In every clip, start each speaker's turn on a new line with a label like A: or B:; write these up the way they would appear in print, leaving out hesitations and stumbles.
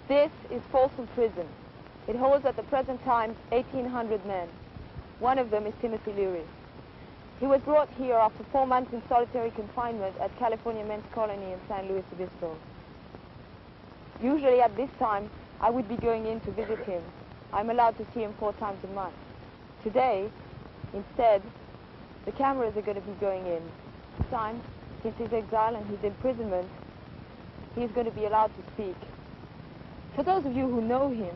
A: This is Folsom Prison. It holds at the present time 1,800 men. One of them is Timothy Leary. He was brought here after 4 months in solitary confinement at California Men's Colony in San Luis Obispo. Usually at this time, I would be going in to visit him. I'm allowed to see him 4 times a month. Today, instead, the cameras are going to be going in. This time, since his exile and his imprisonment, he is going to be allowed to speak. For those of you who know him,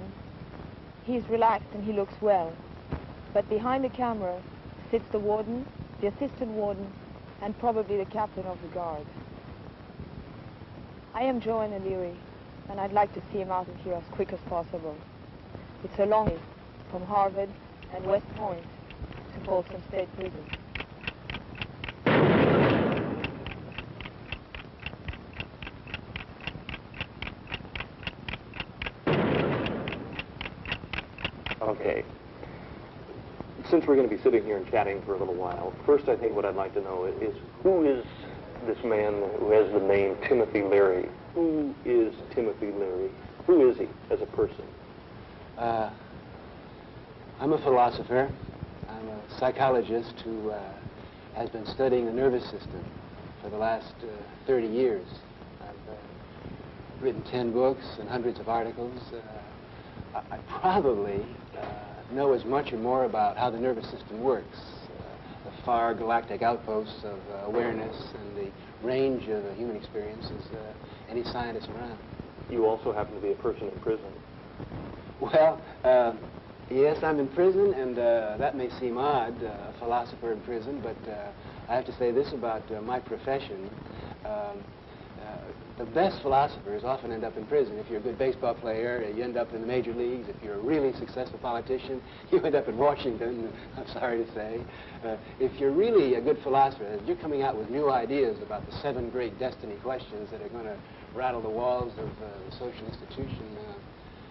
A: he is relaxed and he looks well. But behind the camera sits the warden, the assistant warden, and probably the captain of the guard. I am Joanna Leary, and I'd like to see him out of here as quick as possible. It's a long way from Harvard and West Point to Folsom State Prison.
B: Okay. Since we're going to be sitting here and chatting for a little while, first I think what I'd like to know is who is this man who has the name Timothy Leary? Who is Timothy Leary? Who is he as a person?
C: I'm a philosopher. I'm a psychologist who has been studying the nervous system for the last 30 years. I've written 10 books and hundreds of articles. I probably know as much or more about how the nervous system works, the far galactic outposts of awareness and the range of human experience as any scientist around.
B: You also happen to be a person in prison.
C: Well, yes, I'm in prison, and that may seem odd, a philosopher in prison, but I have to say this about my profession. The best philosophers often end up in prison. If you're a good baseball player, you end up in the major leagues. If you're a really successful politician, you end up in Washington, I'm sorry to say. If you're really a good philosopher, you're coming out with new ideas about the 7 great destiny questions that are going to rattle the walls of the social institution.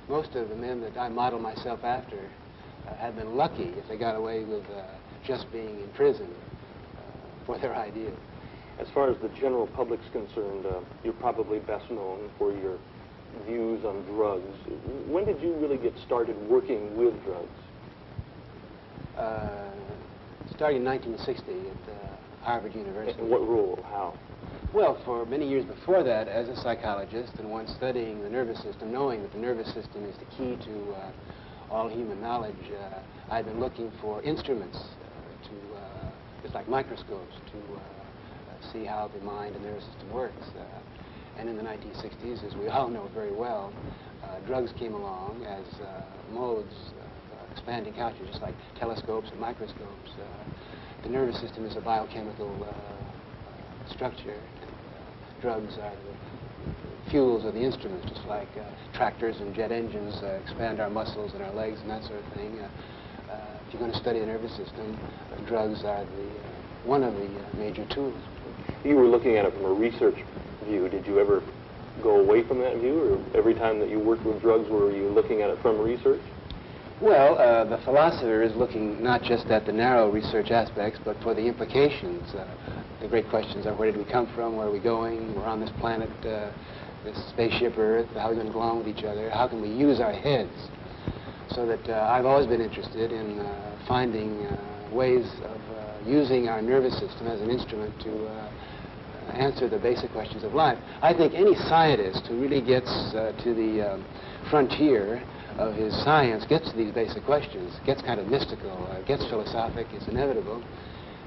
C: Most of the men that I model myself after have been lucky if they got away with just being in prison for their ideas.
B: As far as the general public's concerned, you're probably best known for your views on drugs. When did you really get started working with drugs?
C: Starting in 1960 at Harvard University.
B: And what role? How?
C: Well, for many years before that, as a psychologist and one studying the nervous system, knowing that the nervous system is the key to all human knowledge, I've been looking for instruments just like microscopes, to see how the mind and nervous system works. And in the 1960s, as we all know very well, drugs came along as modes of expanding culture, just like telescopes and microscopes. The nervous system is a biochemical structure, and drugs are the fuels or the instruments, just like tractors and jet engines expand our muscles and our legs and that sort of thing. If you're going to study the nervous system, drugs are one of the major tools.
B: You were looking at it from a research view. Did you ever go away from that view, or every time that you worked with drugs, were you looking at it from research?
C: Well, the philosopher is looking not just at the narrow research aspects, but for the implications. The great questions are, where did we come from, where are we going, we're on this planet, this spaceship Earth, how are we going to go along with each other, how can we use our heads? So that I've always been interested in finding ways of using our nervous system as an instrument to answer the basic questions of life. I think any scientist who really gets to the frontier of his science gets to these basic questions, gets kind of mystical, gets philosophic, it's inevitable,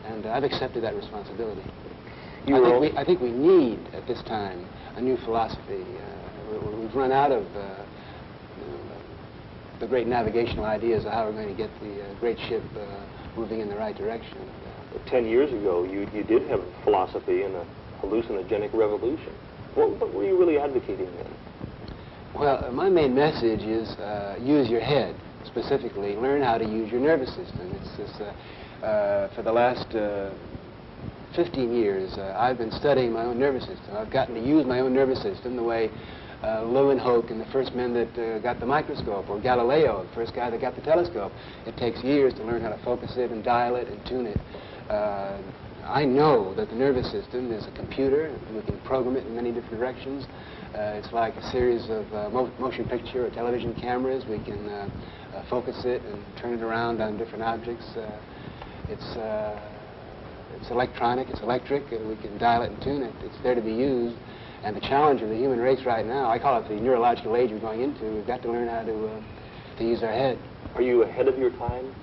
C: and I've accepted that responsibility. I think we need, at this time, a new philosophy. We've run out of the great navigational ideas of how we're going to get the great ship moving in the right direction.
B: 10 years ago, you did have philosophy and a hallucinogenic revolution. What were you really advocating then?
C: Well, my main message is use your head, specifically. Learn how to use your nervous system. It's this, for the last 15 years, I've been studying my own nervous system. I've gotten to use my own nervous system the way Leeuwenhoek and the first men that got the microscope, or Galileo, the first guy that got the telescope. It takes years to learn how to focus it and dial it and tune it. I know that the nervous system is a computer. We can program it in many different directions. It's like a series of motion picture or television cameras. We can focus it and turn it around on different objects. It's electronic, it's electric, and we can dial it and tune it. It's there to be used. And the challenge of the human race right now, I call it the neurological age we're going into. We've got to learn how to use our head.
B: Are you ahead of your time?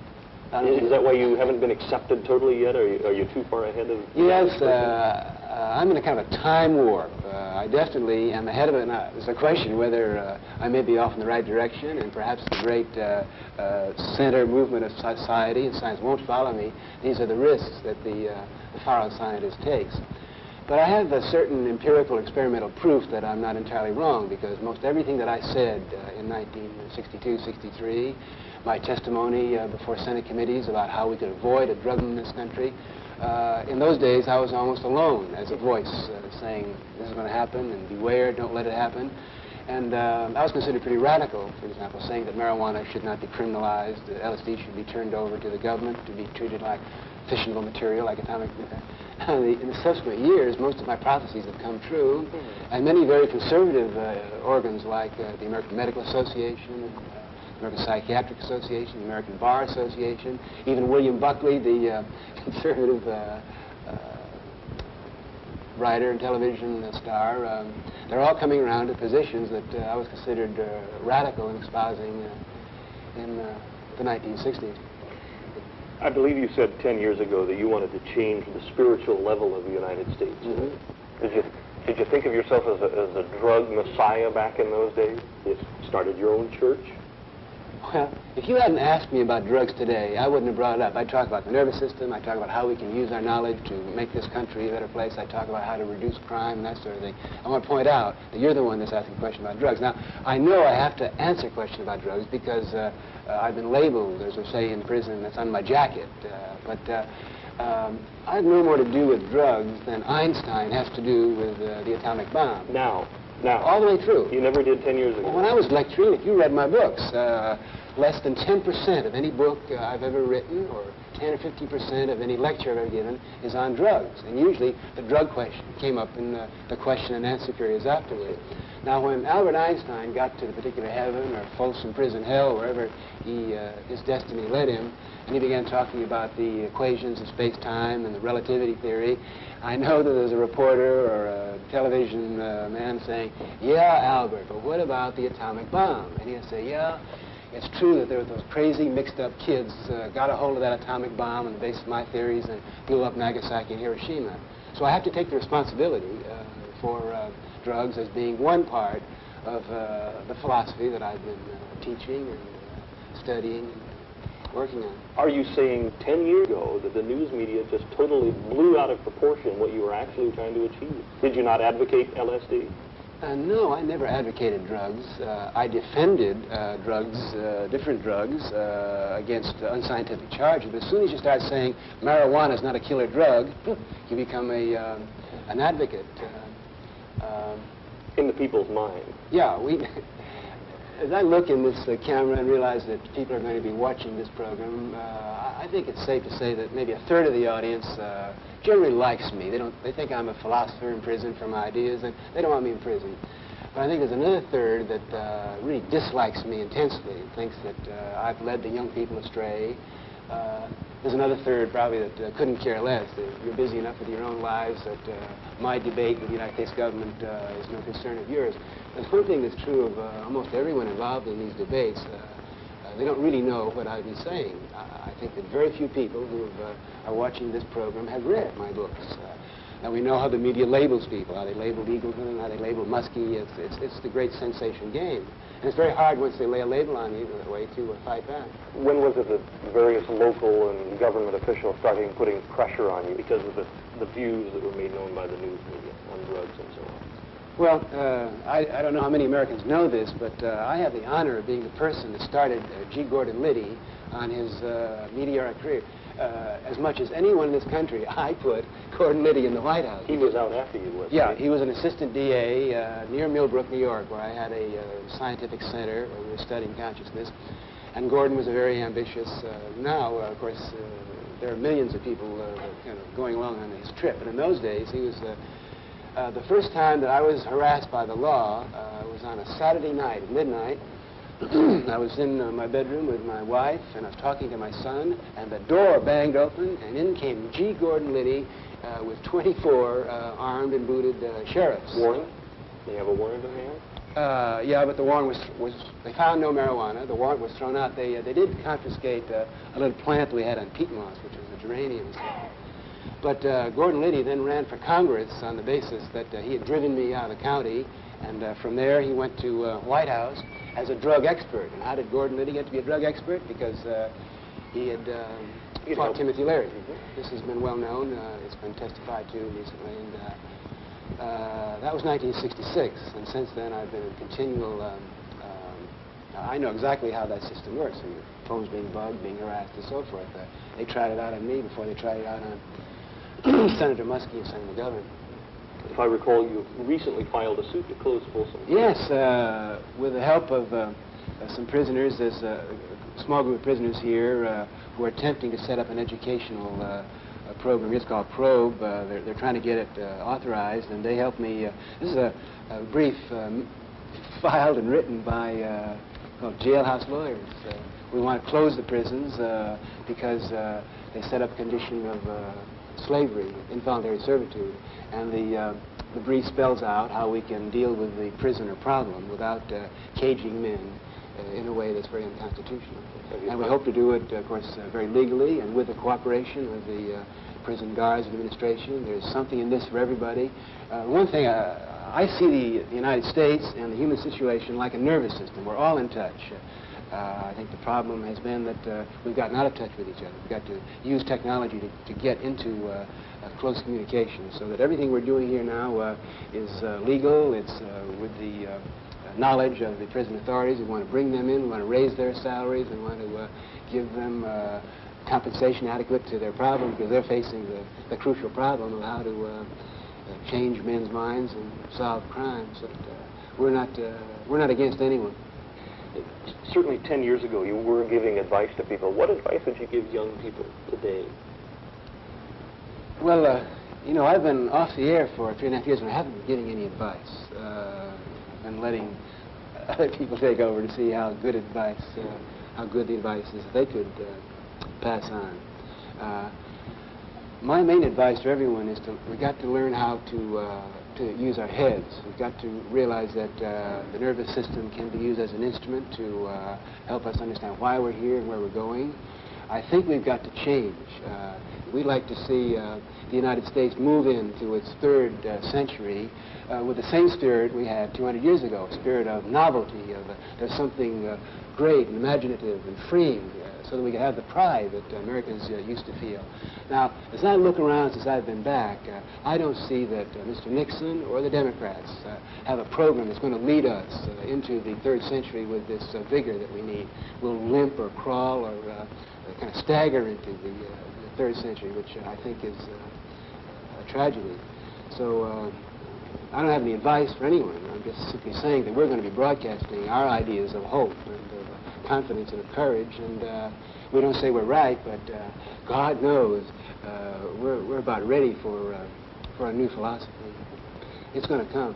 B: Is that why you haven't been accepted totally yet? Are you too far ahead of...
C: Yes, I'm in a kind of a time warp. I definitely am ahead of it. Now, there's a question whether I may be off in the right direction, and perhaps the great center movement of society and science won't follow me. These are the risks that the far-out scientist takes. But I have a certain empirical experimental proof that I'm not entirely wrong, because most everything that I said in 1962, 63, my testimony before Senate committees about how we could avoid a drug in this country, in those days I was almost alone as a voice saying this is going to happen and beware, don't let it happen. And I was considered pretty radical, for example, saying that marijuana should not be criminalized, that LSD should be turned over to the government to be treated like fissionable material, like atomic. In the subsequent years, most of my prophecies have come true, and many very conservative organs like the American Medical Association, the American Psychiatric Association, the American Bar Association, even William Buckley, the conservative writer and television star, they're all coming around to positions that I was considered radical in espousing in the 1960s.
B: I believe you said 10 years ago that you wanted to change the spiritual level of the United States. Did you think of yourself as a drug messiah back in those days? You started your own church?
C: Well, if you hadn't asked me about drugs today, I wouldn't have brought it up. I'd talk about the nervous system. I'd talk about how we can use our knowledge to make this country a better place. I'd talk about how to reduce crime and that sort of thing. I want to point out that you're the one that's asking a question about drugs. Now, I know I have to answer a question about drugs because I've been labeled, as we say in prison, that's on my jacket. But I have no more to do with drugs than Einstein has to do with the atomic bomb.
B: Now.
C: All the way through.
B: You never did 10 years ago.
C: Well, when I was lecturing, if you read my books, less than 10% of any book I've ever written, or 10 or 50% of any lecture I've ever given, is on drugs. And usually the drug question came up in the question and answer periods afterward. Now, when Albert Einstein got to the particular heaven or Folsom Prison hell, wherever his destiny led him, and he began talking about the equations of space-time and the relativity theory, I know that there's a reporter or a television man saying, yeah, Albert, but what about the atomic bomb? And he'll say, yeah, it's true that there were those crazy mixed-up kids got a hold of that atomic bomb on the basis of my theories and blew up Nagasaki and Hiroshima. So I have to take the responsibility for drugs as being one part of the philosophy that I've been teaching and studying and working on.
B: Are you saying 10 years ago that the news media just totally blew out of proportion what you were actually trying to achieve? Did you not advocate LSD?
C: No, I never advocated drugs. I defended drugs, different drugs, against unscientific charges. But as soon as you start saying marijuana is not a killer drug, you become an advocate.
B: In the people's mind.
C: Yeah, as I look in this camera and realize that people are going to be watching this program, I think it's safe to say that maybe a third of the audience generally likes me. They think I'm a philosopher in prison for my ideas, and they don't want me in prison. But I think there's another third that really dislikes me intensely and thinks that I've led the young people astray. There's another third probably that couldn't care less. You're busy enough with your own lives that my debate with the United States government is no concern of yours. There's one thing that's true of almost everyone involved in these debates. They don't really know what I've been saying. I think that very few people who are watching this program have read my books. Now we know how the media labels people, how they label Eagleton, how they label Muskie. It's the great sensation game. And it's very hard once they lay a label on you that way to fight back.
B: When was it that various local and government officials started putting pressure on you because of the views that were made known by the news media on drugs and so on?
C: Well, I don't know how many Americans know this, but I have the honor of being the person that started G. Gordon Liddy on his meteoric career. As much as anyone in this country, I put Gordon Liddy in the White House.
B: He was out after you, wasn't he?
C: Yeah, he was an assistant DA near Millbrook, New York, where I had a scientific center where we were studying consciousness. And Gordon was a very ambitious, now, of course, there are millions of people kind of going along on his trip. And in those days, he was the first time that I was harassed by the law was on a Saturday night at midnight. I was in my bedroom with my wife, and I was talking to my son, and the door banged open, and in came G. Gordon Liddy with 24 armed and booted sheriffs.
B: Warrant? They have a warrant in hand?
C: Yeah, but the warrant was they found no marijuana. The warrant was thrown out. They did confiscate a little plant that we had on peat moss, which was a geranium. But Gordon Liddy then ran for Congress on the basis that he had driven me out of the county, and from there he went to White House as a drug expert. And how did Gordon Liddy get to be a drug expert? Because he had fought Timothy Leary. This has been well known. It's been testified to recently. And that was 1966, and since then I've been in continual, I know exactly how that system works, and phones being bugged, being harassed, and so forth. They tried it out on me before they tried it out on Senator Muskie and Senator McGovern.
B: If I recall, you recently filed a suit to close Folsom.
C: Yes, with the help of some prisoners. There's a small group of prisoners here who are attempting to set up an educational program. It's called Probe. They're trying to get it authorized, and they helped me. This is a brief filed and written by called Jailhouse Lawyers. We want to close the prisons because they set up a condition of slavery, involuntary servitude, and the brief spells out how we can deal with the prisoner problem without caging men in a way that's very unconstitutional. And we hope to do it, of course, very legally and with the cooperation of the prison guards and administration. There's something in this for everybody. One thing, I see the United States and the human situation like a nervous system. We're all in touch. I think the problem has been that we've gotten out of touch with each other. We've got to use technology to get into close communication, so that everything we're doing here now is legal. It's with the knowledge of the prison authorities. We want to bring them in. We want to raise their salaries. We want to give them compensation adequate to their problem, because they're facing the crucial problem of how to change men's minds and solve crimes. But we're not against anyone.
B: Certainly 10 years ago you were giving advice to people. What advice would you give young people today?
C: Well, you know, I've been off the air for 3.5 years and I haven't been giving any advice. I've been letting other people take over to see how good the advice is that they could pass on. My main advice to everyone is we've got to learn how to use our heads. We've got to realize that the nervous system can be used as an instrument to help us understand why we're here and where we're going. I think we've got to change. We'd like to see the United States move into its third century with the same spirit we had 200 years ago, a spirit of novelty, of there's something great and imaginative and freeing, so that we can have the pride that Americans used to feel. Now, as I look around since I've been back, I don't see that Mr. Nixon or the Democrats have a program that's going to lead us into the third century with this vigor that we need. We'll limp or crawl or kind of stagger into the third century, which I think is a tragedy. So I don't have any advice for anyone. I'm just simply saying that we're going to be broadcasting our ideas of hope and of confidence and of courage, and we don't say we're right, but God knows we're about ready for a new philosophy. It's going to come.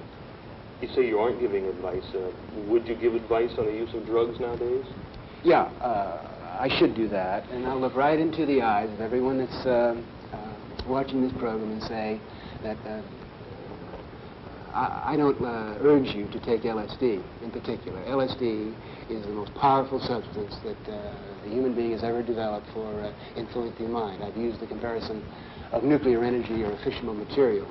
B: You say you aren't giving advice. Would you give advice on the use of drugs nowadays?
C: Yeah, I should do that, and I'll look right into the eyes of everyone that's watching this program and say that I don't urge you to take LSD in particular. LSD is the most powerful substance that the human being has ever developed for influencing the mind. I've used the comparison of nuclear energy or a fissionable material.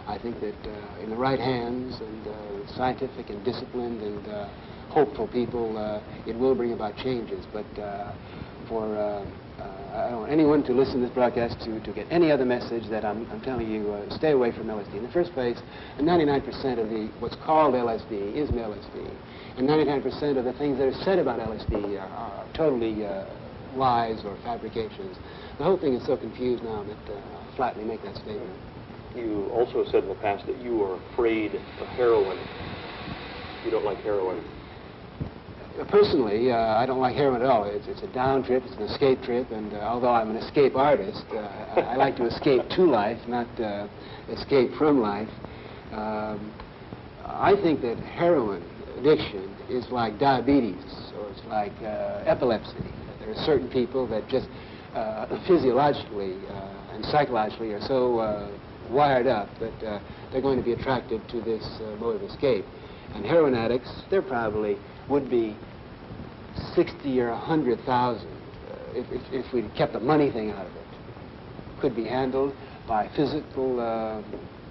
C: I think that in the right hands and scientific and disciplined and hopeful people, it will bring about changes. But I don't want anyone to listen to this broadcast to get any other message that I'm telling you, stay away from LSD. In the first place, 99% of what's called LSD is LSD. And 99% of the things that are said about LSD are totally lies or fabrications. The whole thing is so confused now that I'll flatly make that statement.
B: You also said in the past that you are afraid of heroin. You don't like heroin.
C: Personally, I don't like heroin at all. It's a down trip, it's an escape trip, and although I'm an escape artist, I like to escape to life, not escape from life. I think that heroin addiction is like diabetes, or it's like epilepsy. There are certain people that just physiologically and psychologically are so wired up that they're going to be attracted to this mode of escape. And heroin addicts, there probably would be 60 or 100,000 if we kept the money thing out of it. Could be handled by physical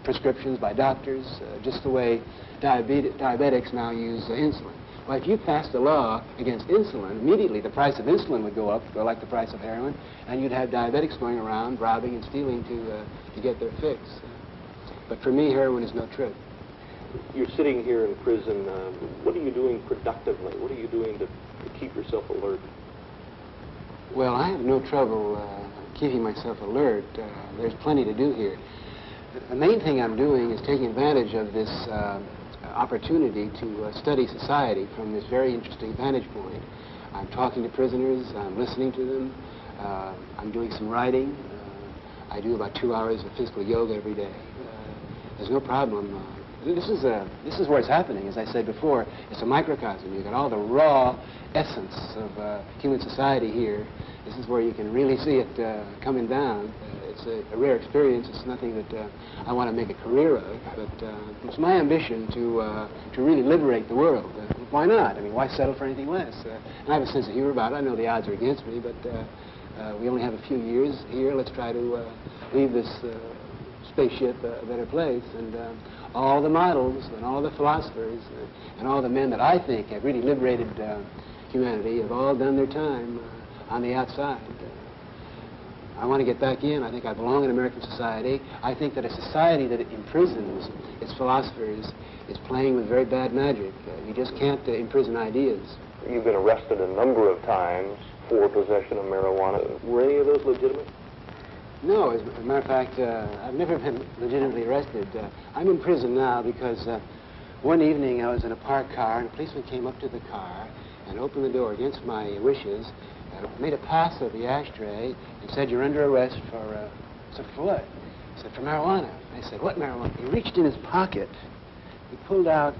C: prescriptions, by doctors, just the way diabetics now use insulin. Well, if you passed a law against insulin, immediately the price of insulin would go up, go like the price of heroin, and you'd have diabetics going around robbing and stealing to get their fix. But for me, heroin is no trip.
B: You're sitting here in prison. What are you doing productively? What are you doing to keep yourself alert?
C: Well, I have no trouble keeping myself alert. There's plenty to do here. The main thing I'm doing is taking advantage of this opportunity to study society from this very interesting vantage point. I'm talking to prisoners, I'm listening to them, I'm doing some writing. I do about 2 hours of physical yoga every day. There's no problem. This is where it's happening, as I said before. It's a microcosm. You've got all the raw essence of human society here. This is where you can really see it coming down. It's a rare experience. It's nothing that I want to make a career of, but it's my ambition to really liberate the world. Why not? I mean, why settle for anything less? And I have a sense of humor about it. I know the odds are against me, but we only have a few years here. Let's try to leave this spaceship a better place. And all the models and all the philosophers and all the men that I think have really liberated humanity have all done their time on the outside. I want to get back in. I think I belong in American society. I think that a society that imprisons its philosophers is playing with very bad magic. You just can't imprison ideas.
B: You've been arrested a number of times for possession of marijuana. Were any of those legitimate?
C: No, as a matter of fact, I've never been legitimately arrested. I'm in prison now because one evening I was in a parked car and a policeman came up to the car and opened the door against my wishes, made a pass of the ashtray and said, "You're under arrest for," I said, "For what?" He said, "For marijuana." I said, "What marijuana?" He reached in his pocket. He pulled out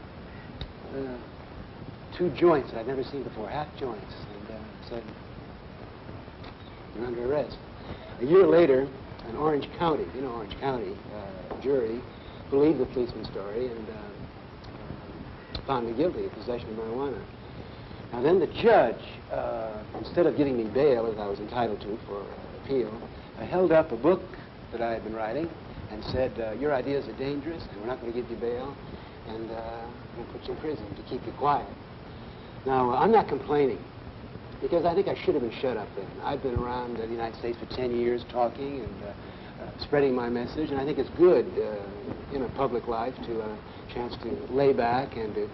C: 2 joints that I'd never seen before, half joints, and said, "You're under arrest." A year later, an Orange County, Orange County jury believed the policeman's story and found me guilty of possession of marijuana. Now then the judge, instead of giving me bail, as I was entitled to for appeal, held up a book that I had been writing and said, "Your ideas are dangerous and we're not going to give you bail and we're going to put you in prison to keep you quiet." Now, I'm not complaining, because I think I should have been shut up then. I've been around the United States for 10 years talking and spreading my message, and I think it's good in a public life to a chance to lay back and to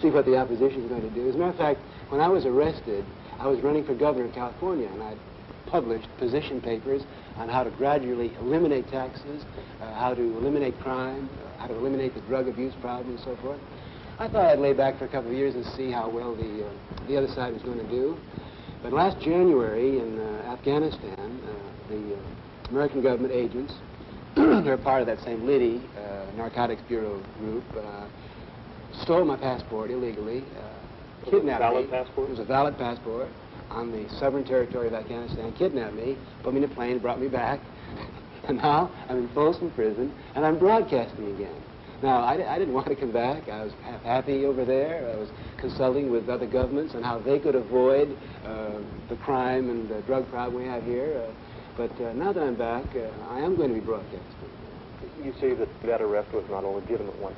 C: see what the opposition is going to do. As a matter of fact, when I was arrested, I was running for governor of California, and I published position papers on how to gradually eliminate taxes, how to eliminate crime, how to eliminate the drug abuse problem, and so forth. I thought I'd lay back for a couple of years and see how well the other side was going to do. But last January in Afghanistan, the American government agents, they're part of that same Leary Narcotics Bureau group, stole my passport illegally, kidnapped me.
B: Valid passport?
C: It was a valid passport on the sovereign territory of Afghanistan, kidnapped me, put me in a plane, brought me back, and now I'm in Folsom Prison, and I'm broadcasting again. Now, I didn't want to come back. I was happy over there. I was consulting with other governments on how they could avoid the crime and the drug problem we have here. But now that I'm back, I am going to be broadcasting.
B: You say that arrest was not a legitimate one.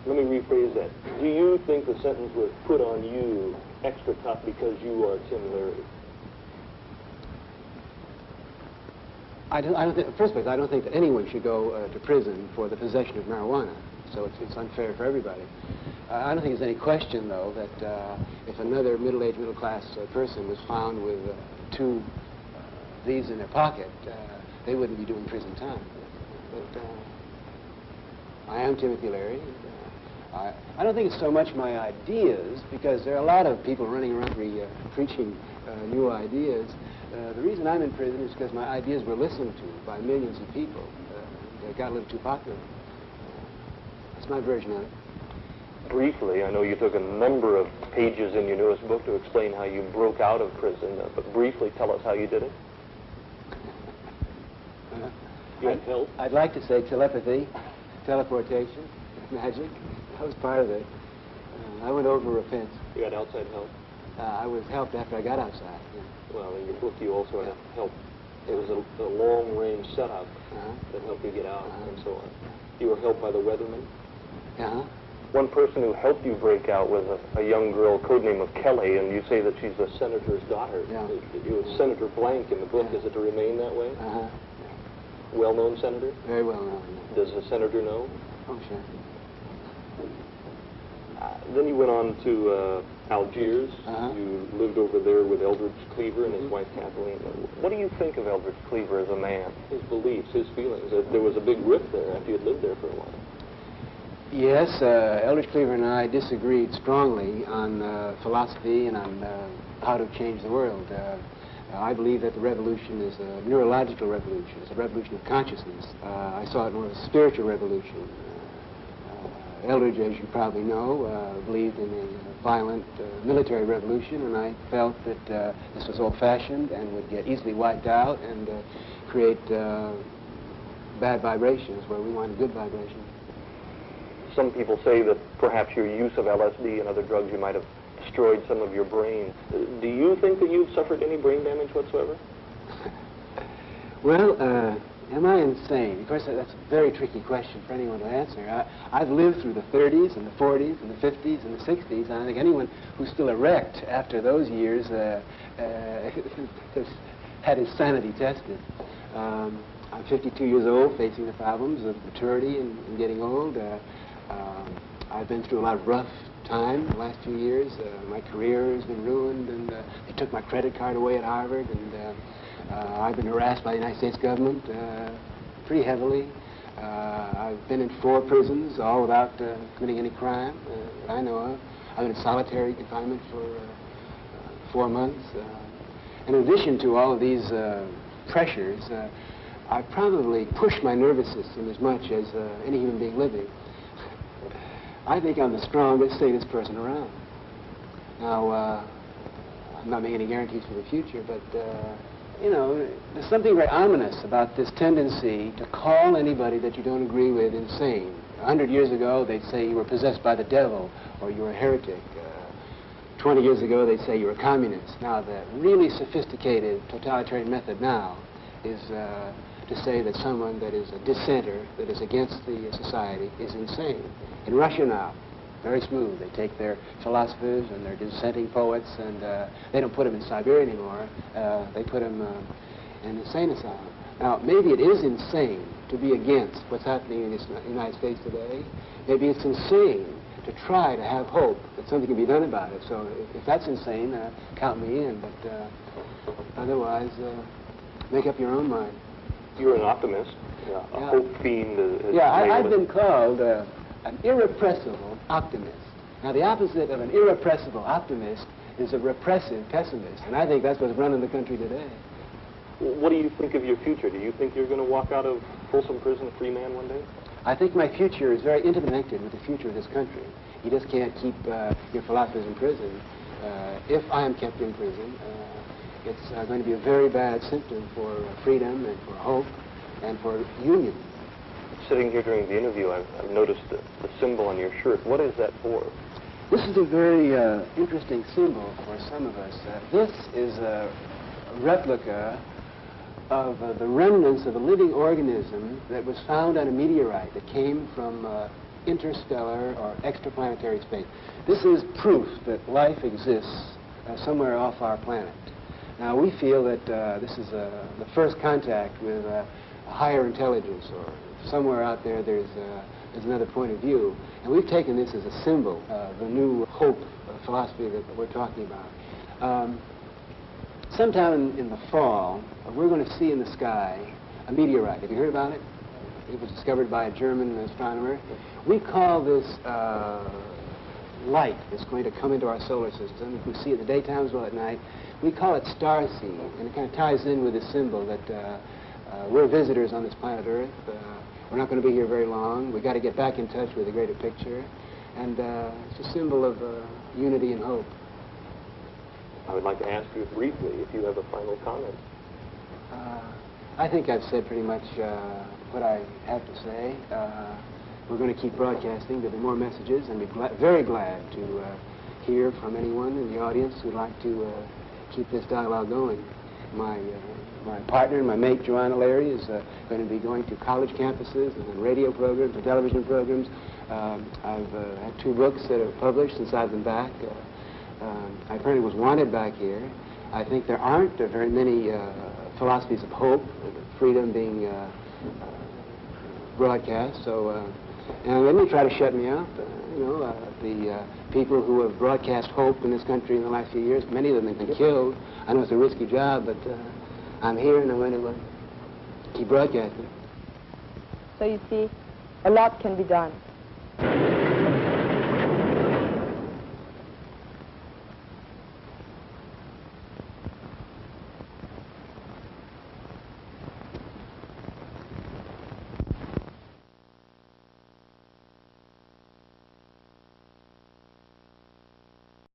B: Let me rephrase that. Do you think the sentence was put on you extra tough because you are Tim Leary?
C: I don't think, first of all, I don't think that anyone should go to prison for the possession of marijuana. So it's unfair for everybody. I don't think there's any question, though, that if another middle-aged, middle-class person was found with 2 of these in their pocket, they wouldn't be doing prison time. But I am Timothy Leary. I don't think it's so much my ideas, because there are a lot of people running around preaching new ideas. The reason I'm in prison is because my ideas were listened to by millions of people. They got a little too popular. That's my version of it.
B: Briefly, I know you took a number of pages in your newest book to explain how you broke out of prison, but briefly tell us how you did it. You had help?
C: I'd like to say telepathy, teleportation, magic. That was part of it. I went over a fence.
B: You had outside help?
C: I was helped after I got outside. Yeah.
B: Well, in your book you also had help. It was a long-range setup that helped you get out and so on. You were helped by the weatherman? One person who helped you break out was a young girl, codename of Kelly, and you say that she's a senator's daughter.
C: Yeah.
B: You was Senator Blank in the book. Is it to remain that way? Well-known senator?
C: Very well known.
B: Does the senator know?
C: Oh, sure.
B: Then you went on to Algiers. You lived over there with Eldridge Cleaver and his wife Kathleen. What do you think of Eldridge Cleaver as a man? His beliefs, his feelings? There was a big rift there after you had lived there for a while.
C: Yes, Eldridge Cleaver and I disagreed strongly on philosophy and on how to change the world. I believe that the revolution is a neurological revolution. It's a revolution of consciousness. I saw it more as a spiritual revolution. Eldridge, as you probably know, believed in a violent military revolution, and I felt that this was old-fashioned and would get easily wiped out and create bad vibrations where we wanted good vibrations.
B: Some people say that perhaps your use of LSD and other drugs, you might have destroyed some of your brain. Do you think that you've suffered any brain damage whatsoever?
C: Well, am I insane? Of course, that's a very tricky question for anyone to answer. I've lived through the 30s and the 40s and the 50s and the 60s, and I think anyone who's still erect after those years has had his sanity tested. I'm 52 years old, facing the problems of maturity and getting old. I've been through a lot of rough time the last few years. My career has been ruined, and they took my credit card away at Harvard, and I've been harassed by the United States government pretty heavily. I've been in 4 prisons, all without committing any crime that I know of. I've been in solitary confinement for 4 months. In addition to all of these pressures, I probably pushed my nervous system as much as any human being living. I think I'm the strongest, sanest person around. Now, I'm not making any guarantees for the future, but, you know, there's something very ominous about this tendency to call anybody that you don't agree with insane. 100 years ago, they'd say you were possessed by the devil, or you were a heretic. 20 years ago, they'd say you were a communist. Now, the really sophisticated totalitarian method now is to say that someone that is a dissenter, that is against the society, is insane. In Russia now, very smooth. They take their philosophers and their dissenting poets, and they don't put them in Siberia anymore. They put them in an insane asylum. Now, maybe it is insane to be against what's happening in the United States today. Maybe it's insane to try to have hope that something can be done about it. So if that's insane, count me in, but otherwise, make up your own mind.
B: You're an optimist, a hope fiend.
C: I've been called an irrepressible optimist. Now, the opposite of an irrepressible optimist is a repressive pessimist, and I think that's what's running the country today.
B: What do you think of your future? Do you think you're going to walk out of Folsom Prison a free man one day?
C: I think my future is very interconnected with the future of this country. You just can't keep your philosophers in prison. If I am kept in prison, it's going to be a very bad symptom for freedom and for hope and for union.
B: Sitting here during the interview, I've noticed the symbol on your shirt. What is that for?
C: This is a very interesting symbol for some of us. This is a replica of the remnants of a living organism that was found on a meteorite that came from interstellar or extraplanetary space. This is proof that life exists somewhere off our planet. Now, we feel that this is the first contact with a higher intelligence, or somewhere out there there's another point of view. And we've taken this as a symbol of the new hope philosophy that we're talking about. Sometime in the fall, we're going to see in the sky a meteorite. Have you heard about it? It was discovered by a German astronomer. We call this light that's going to come into our solar system. You can see it in the daytime as well at night. We call it starseed, and it kind of ties in with the symbol that we're visitors on this planet Earth. We're not going to be here very long. We've got to get back in touch with the greater picture, and it's a symbol of unity and hope.
B: I would like to ask you briefly if you have a final comment.
C: I think I've said pretty much what I have to say. We're going to keep broadcasting. There'll be more messages, and we're very glad to hear from anyone in the audience who'd like to keep this dialogue going. My partner and my mate, Joanna Leary, is going to be going to college campuses and on radio programs and television programs. I've had 2 books that are published since I've been back. I apparently was wanted back here. I think there aren't very many philosophies of hope, freedom being broadcast. So, and they may try to shut me out. The people who have broadcast hope in this country in the last few years, many of them have been killed. I know it's a risky job, but I'm here and I'm going to keep broadcasting.
A: So you see, a lot can be done.